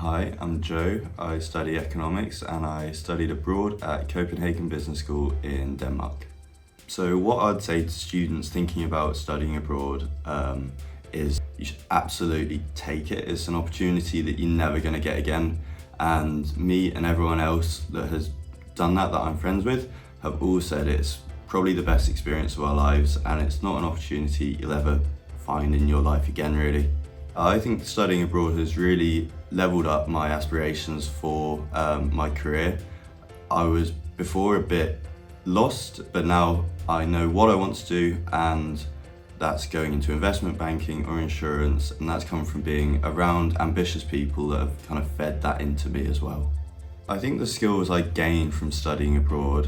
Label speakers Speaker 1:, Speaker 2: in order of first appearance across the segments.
Speaker 1: Hi, I'm Joe. I study economics and I studied abroad at Copenhagen Business School in Denmark. So what I'd say to students thinking about studying abroad is you should absolutely take it. It's an opportunity that you're never going to get again. And me and everyone else that has done that I'm friends with, have all said it's probably the best experience of our lives, and it's not an opportunity you'll ever find in your life again, really. I think studying abroad has really leveled up my aspirations for my career. I was before a bit lost, but now I know what I want to do, and that's going into investment banking or insurance, and that's come from being around ambitious people that have kind of fed that into me as well. I think the skills I gained from studying abroad,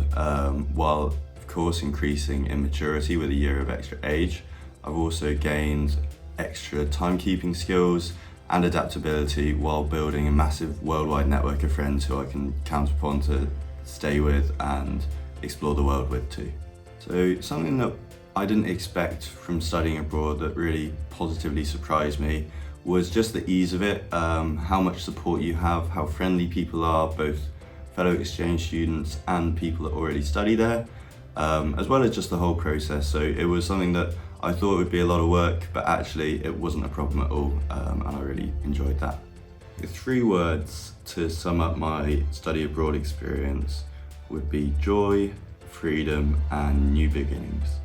Speaker 1: while of course increasing in maturity with a year of extra age, I've also gained extra timekeeping skills and adaptability while building a massive worldwide network of friends who I can count upon to stay with and explore the world with too. So something that I didn't expect from studying abroad that really positively surprised me was just the ease of it, how much support you have, how friendly people are, both fellow exchange students and people that already study there, as well as just the whole process. So it was something that I thought would be a lot of work, but actually it wasn't a problem at all, and I really enjoyed that. The 3 words to sum up my study abroad experience would be joy, freedom, and new beginnings.